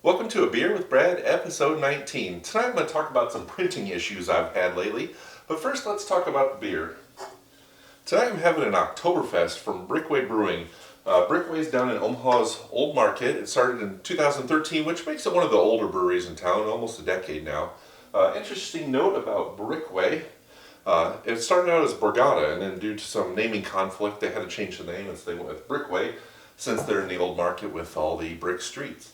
Welcome to A Beer with Brad, episode 19. Tonight I'm going to talk about some printing issues I've had lately, but first let's talk about the beer. Tonight I'm having an Oktoberfest from Brickway Brewing. Brickway's down in Omaha's Old Market. It started in 2013, which makes it one of the older breweries in town, almost a decade now. Interesting note about Brickway, it started out as Borgata, and then due to some naming conflict they had to change the name, and so they went with Brickway, since they're in the Old Market with all the brick streets.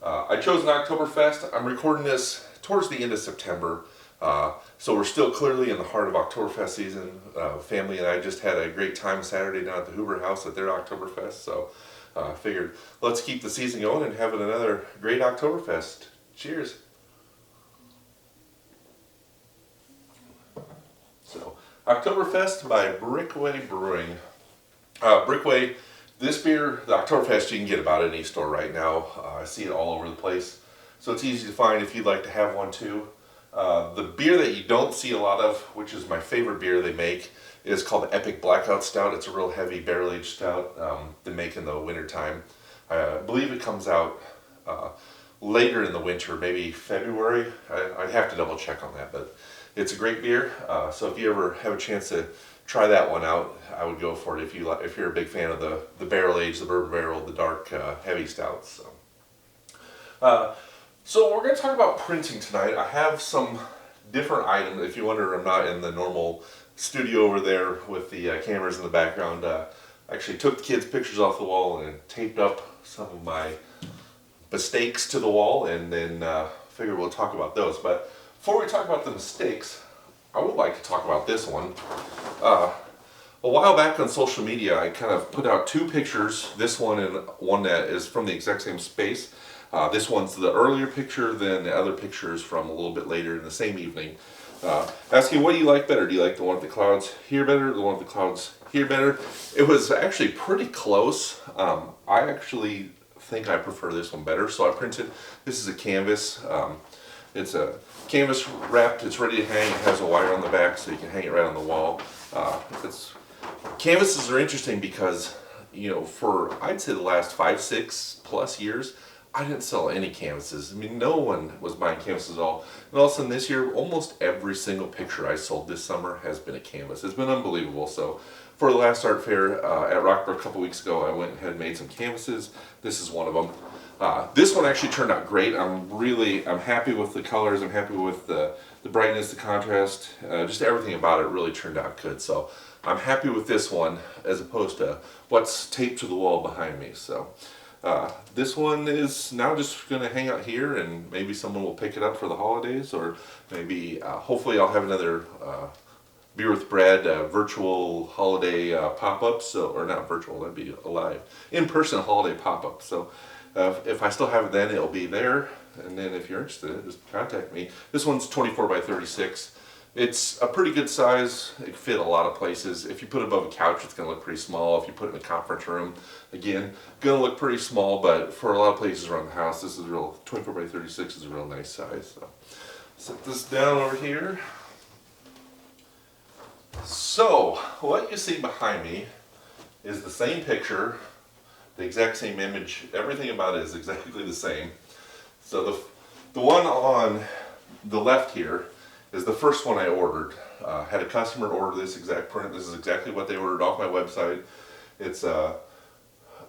I chose an Oktoberfest. I'm recording this towards the end of September, so we're still clearly in the heart of Oktoberfest season. Family and I just had a great time Saturday down at the Huber House at their Oktoberfest, so I figured let's keep the season going and have another great Oktoberfest. Cheers! So, Oktoberfest by Brickway Brewing. Brickway. This beer, the Oktoberfest, you can get about any store right now. I see it all over the place. So it's easy to find if you'd like to have one too. The beer that you don't see a lot of, which is my favorite beer they make, is called the Epic Blackout Stout. It's a real heavy barrel-aged stout they make in the wintertime. I believe it comes out later in the winter, maybe February. I'd have to double check on that, but it's a great beer. So if you ever have a chance to try that one out, I would go for it if you're a big fan of the barrel aged, the bourbon barrel, the dark heavy stouts. So we're going to talk about printing tonight. I have some different items. If you wonder, I'm not in the normal studio over there with the cameras in the background. I actually took the kids' pictures off the wall and taped up some of my mistakes to the wall, and then figured we'll talk about those. But before we talk about the mistakes, I would like to talk about this one. A while back on social media, I kind of put out two pictures, this one and one that is from the exact same space. This one's the earlier picture, then the other picture is from a little bit later in the same evening. Asking, what do you like better? Do you like the one with the clouds here better, or the one with the clouds here better? It was actually pretty close. I actually think I prefer this one better, so I printed, this is a canvas. It's a canvas wrapped, it's ready to hang, it has a wire on the back so you can hang it right on the wall. Canvases are interesting because, you know, for I'd say the last 5-6+ years, I didn't sell any canvases. I mean, no one was buying canvases at all. And all of a sudden this year, almost every single picture I sold this summer has been a canvas. It's been unbelievable. So for the last art fair at Rockbrook a couple weeks ago, I went ahead and made some canvases. This is one of them. This one actually turned out great. I'm happy with the colors. I'm happy with the brightness, the contrast, just everything about it really turned out good. So I'm happy with this one as opposed to what's taped to the wall behind me. So this one is now just going to hang out here, and maybe someone will pick it up for the holidays, or maybe hopefully I'll have another Beer with Brad virtual holiday pop-up. So, or not virtual, that'd be a live in-person holiday pop-up. So if I still have it then, it'll be there. And then if you're interested, just contact me. This one's 24 by 36. It's a pretty good size. It can fit a lot of places. If you put it above a couch, it's going to look pretty small. If you put it in a conference room, again, going to look pretty small. But for a lot of places around the house, this is real. 24 by 36 is a real nice size. So set this down over here. So what you see behind me is the same picture, the exact same image. Everything about it is exactly the same. So the one on the left here is the first one I ordered. Had a customer order this exact print. This is exactly what they ordered off my website. It's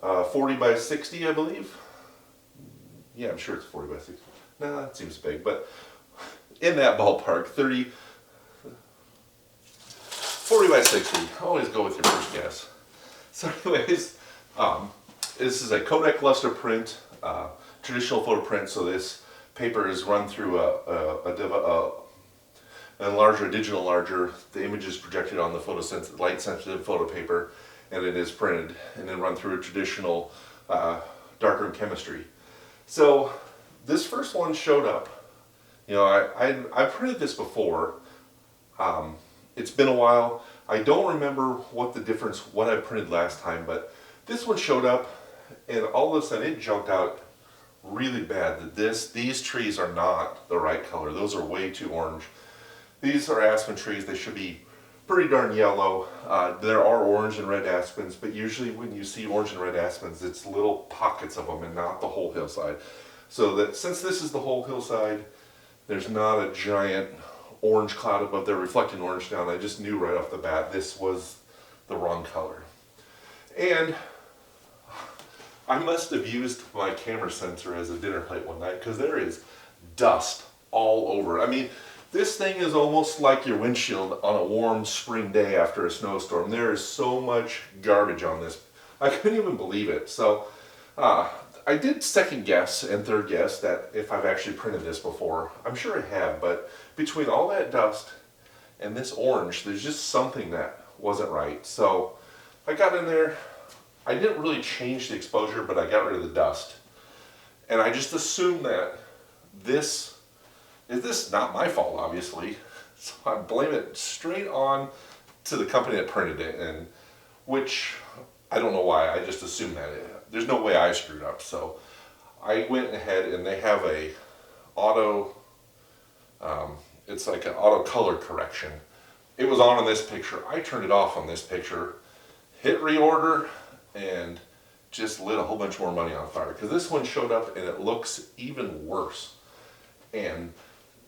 40 by 60, I believe. Yeah, I'm sure it's 40 by 60. No, that seems big, but in that ballpark, 40 by 60. Always go with your first guess. So anyways, this is a Kodak luster print, traditional photo print. So this paper is run through an enlarger, a digital enlarger. The image is projected on the light sensitive photo paper, and it is printed and then run through a traditional darkroom chemistry. So this first one showed up. You know, I printed this before. It's been a while. I don't remember what I printed last time, but this one showed up, and all of a sudden it jumped out really bad that these trees are not the right color. Those are way too orange. These are aspen trees. They should be pretty darn yellow. There are orange and red aspens, but usually when you see orange and red aspens, it's little pockets of them and not the whole hillside. So that since this is the whole hillside, there's not a giant orange cloud above there reflecting orange down. I just knew right off the bat this was the wrong color. And I must have used my camera sensor as a dinner plate one night because there is dust all over. I mean, this thing is almost like your windshield on a warm spring day after a snowstorm. There is so much garbage on this. I couldn't even believe it. So I did second guess and third guess that if I've actually printed this before. I'm sure I have, but between all that dust and this orange, there's just something that wasn't right. So I got in there. I didn't really change the exposure, but I got rid of the dust. And I just assumed that this is not my fault, obviously. So I blame it straight on to the company that printed it, and which I don't know why. I just assumed that there's no way I screwed up. So I went ahead and they have a auto. It's like an auto color correction. It was on this picture. I turned it off on this picture, hit reorder, and just lit a whole bunch more money on fire because this one showed up and it looks even worse. And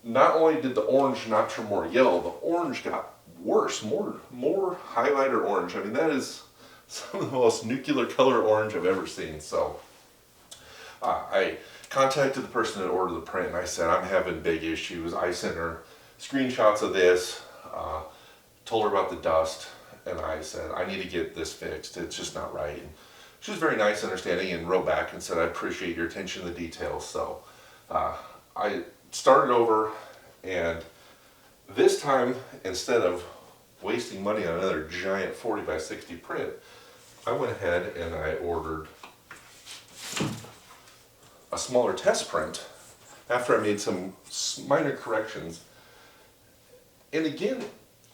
not only did the orange not turn more yellow, the orange got worse, more highlighter orange. I mean, that is some of the most nuclear color orange I've ever seen. So I contacted the person that ordered the print and I said, I'm having big issues. I sent her screenshots of this, told her about the dust, and I said, I need to get this fixed. It's just not right. And she was very nice, understanding, and wrote back and said, I appreciate your attention to the details. So I started over, and this time, instead of wasting money on another giant 40 by 60 print, I went ahead and I ordered a smaller test print after I made some minor corrections. And again,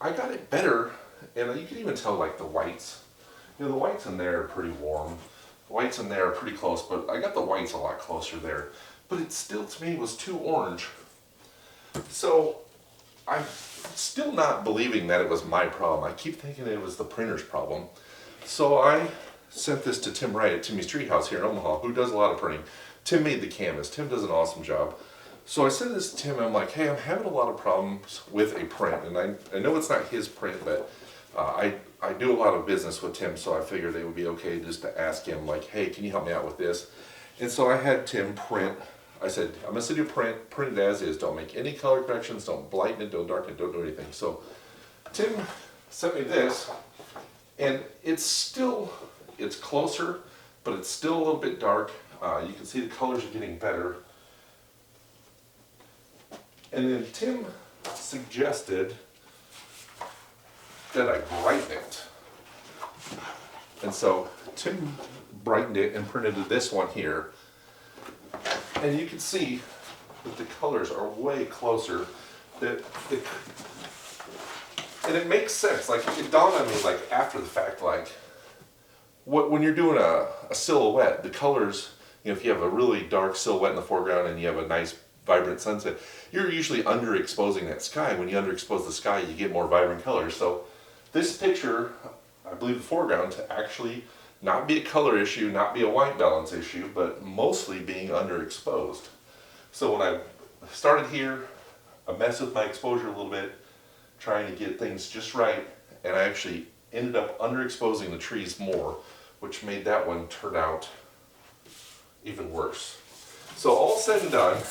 I got it better, and you can even tell like the whites. You know, the whites in there are pretty warm. The whites in there are pretty close, but I got the whites a lot closer there. But it still, to me, was too orange. So I'm still not believing that it was my problem. I keep thinking it was the printer's problem. So I sent this to Tim Wright at Timmy's Treehouse here in Omaha, who does a lot of printing. Tim made the canvas. Tim does an awesome job. So I sent this to Tim, and I'm like, hey, I'm having a lot of problems with a print. And I know it's not his print, but I do a lot of business with Tim, so I figured it would be okay just to ask him, like, hey, can you help me out with this? And so I had Tim print. I said, I'm going to send you a print it as is. Don't make any color corrections. Don't blighten it. Don't darken it. Don't do anything. So Tim sent me this, and it's closer, but it's still a little bit dark. You can see the colors are getting better. And then Tim suggested that I brighten it. And so Tim brightened it and printed this one here. And you can see that the colors are way closer. And it makes sense. Like, it dawned on me, like, after the fact, like, when you're doing a silhouette, the colors, you know, if you have a really dark silhouette in the foreground and you have a nice vibrant sunset, you're usually underexposing that sky. When you underexpose the sky, you get more vibrant colors. So this picture, I believe the foreground to actually not be a color issue, not be a white balance issue, but mostly being underexposed. So when I started here, I messed with my exposure a little bit, trying to get things just right, and I actually ended up underexposing the trees more, which made that one turn out even worse. So all said and done,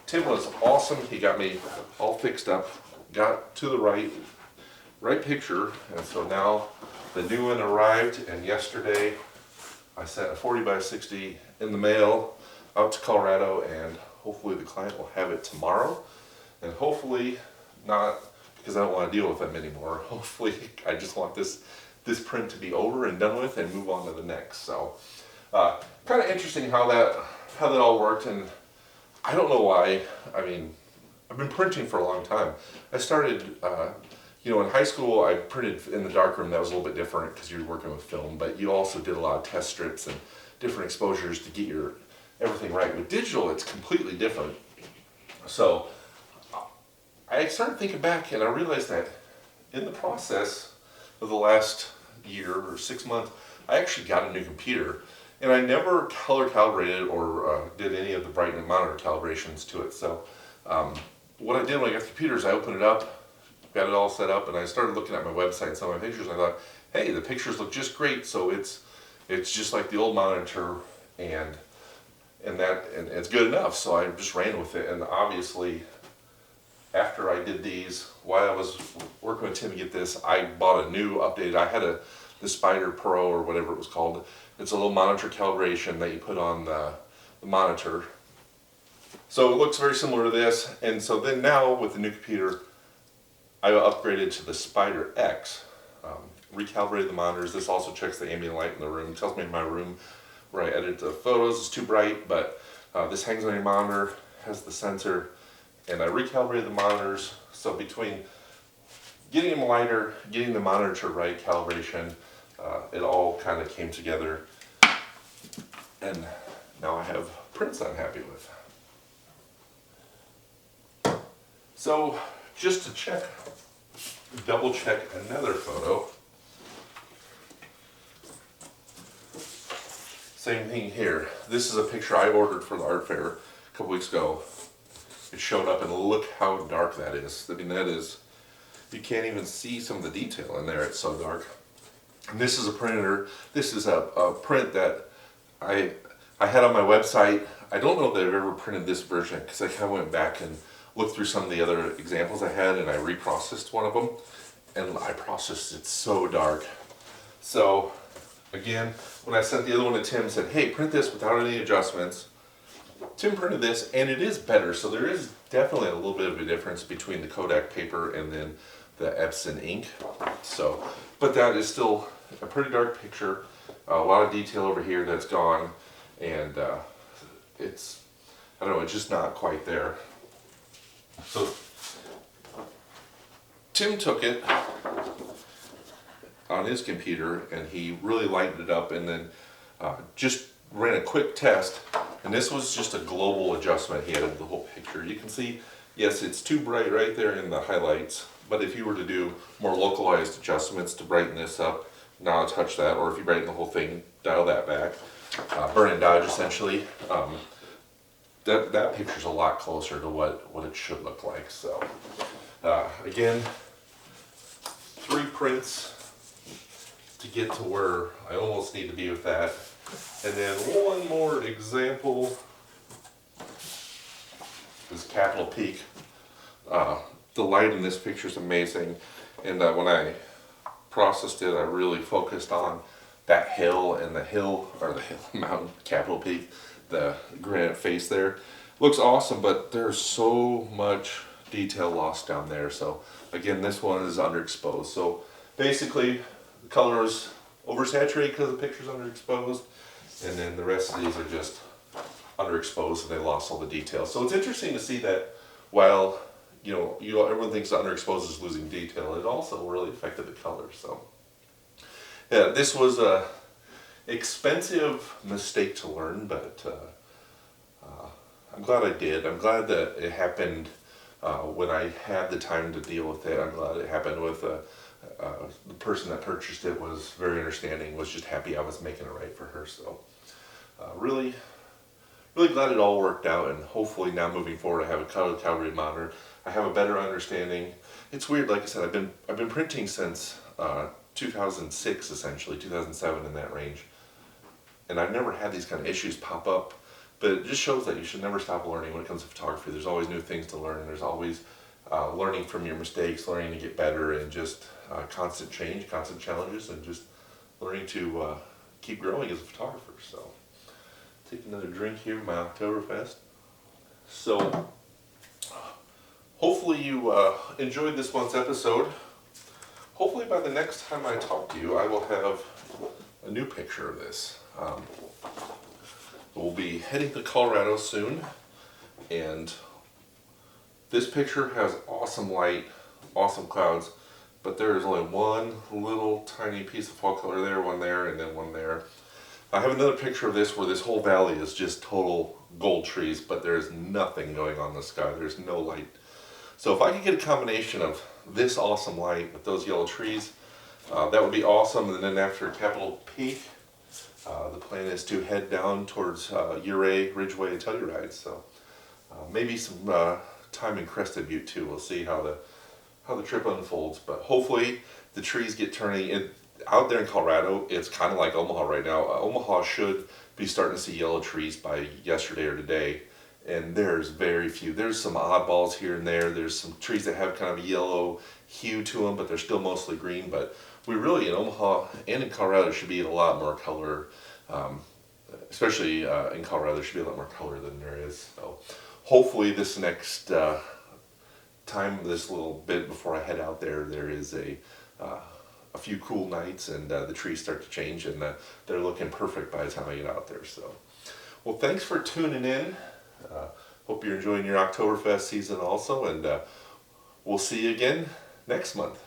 Tim was awesome. He got me all fixed up, got to the right picture, and so now the new one arrived, and yesterday I sent a 40 by 60 in the mail out to Colorado, and hopefully the client will have it tomorrow, and hopefully not, because I don't want to deal with them anymore. Hopefully I just want this print to be over and done with and move on to the next. So kind of interesting how that all worked, and I don't know why. I mean, I've been printing for a long time. I started, in high school I printed in the darkroom. That was a little bit different because you're working with film, but you also did a lot of test strips and different exposures to get everything right. With digital, it's completely different. So I started thinking back, and I realized that in the process of the last year or 6 months, I actually got a new computer. And I never color calibrated or did any of the brightening monitor calibrations to it. So what I did when I got the computers, I opened it up, got it all set up, and I started looking at my website and some of my pictures. And I thought, hey, the pictures look just great. So it's just like the old monitor, and it's good enough. So I just ran with it. And obviously, after I did these, while I was working with Tim to get this, I bought a new updated. I had the Spider Pro or whatever it was called. It's a little monitor calibration that you put on the monitor. So it looks very similar to this. And so then now with the new computer, I upgraded to the Spider X. Recalibrated the monitors. This also checks the ambient light in the room. It tells me in my room where I edit the photos is too bright, but this hangs on your monitor, has the sensor, and I recalibrated the monitors. So between getting them lighter, getting the monitor right calibration, it all kind of came together, and now I have prints I'm happy with. So just to check, double check another photo. Same thing here. This is a picture I ordered for the art fair a couple weeks ago. It showed up, and look how dark that is. I mean, that is, you can't even see some of the detail in there. It's so dark. And this is a printer. This is a print that I had on my website. I don't know that I've ever printed this version, because I kind of went back and looked through some of the other examples I had, and I reprocessed one of them, and I processed it so dark. So again, when I sent the other one to Tim, said, hey, print this without any adjustments. Tim printed this, and it is better. So there is definitely a little bit of a difference between the Kodak paper and then the Epson ink. So, but that is still a pretty dark picture. A lot of detail over here that's gone, and it's, I don't know, it's just not quite there. So Tim took it on his computer, and he really lightened it up, and then just ran a quick test, and this was just a global adjustment. He added the whole picture. You can see, yes, it's too bright right there in the highlights, but if you were to do more localized adjustments to brighten this up, not touch that, or if you brighten the whole thing, dial that back, burn and dodge essentially, that picture's a lot closer to what it should look like. So again, 3 prints to get to where I almost need to be with that. And then one more example is Capitol Peak. The light in this picture is amazing, and when I processed it, I really focused on that hill and the mountain, Capitol Peak, the granite face there. Looks awesome, but there's so much detail lost down there. So again, this one is underexposed. So basically, the color is oversaturated because the picture's underexposed, and then the rest of these are just underexposed and they lost all the detail. So it's interesting to see that while everyone thinks the underexposed is losing detail, it also really affected the color. So yeah, this was a expensive mistake to learn, but I'm glad I did. I'm glad that it happened when I had the time to deal with it. I'm glad it happened with the person that purchased it was very understanding, was just happy I was making it right for her. So really glad it all worked out, and hopefully now moving forward I have a color calibrated monitor. I have a better understanding. It's weird, like I said, I've been printing since 2006, essentially 2007, in that range, and I've never had these kind of issues pop up. But it just shows that you should never stop learning when it comes to photography. There's always new things to learn. There's always learning from your mistakes, learning to get better, and just constant change, constant challenges, and just learning to keep growing as a photographer. So, take another drink here, my Oktoberfest. So, hopefully you enjoyed this month's episode. Hopefully by the next time I talk to you, I will have a new picture of this. We'll be heading to Colorado soon, and this picture has awesome light, awesome clouds, but there is only one little tiny piece of fall color there, one there, and then one there. I have another picture of this where this whole valley is just total gold trees, but there's nothing going on in the sky. There's no light. So if I could get a combination of this awesome light with those yellow trees, that would be awesome. And then after Capitol Peak, The plan is to head down towards Ouray, Ridgeway, and Telluride. So maybe some time in Crested Butte too. We'll see how the trip unfolds. But hopefully the trees get turning. Out there in Colorado, it's kind of like Omaha right now. Omaha should be starting to see yellow trees by yesterday or today. And there's very few. There's some oddballs here and there. There's some trees that have kind of a yellow hue to them, but they're still mostly green. But we really, in Omaha and in Colorado, should be a lot more color. Especially in Colorado, there should be a lot more color than there is. So hopefully this next time, this little bit before I head out there, there is a few cool nights and the trees start to change, and they're looking perfect by the time I get out there. So, well, thanks for tuning in. Hope you're enjoying your Oktoberfest season also, and we'll see you again next month.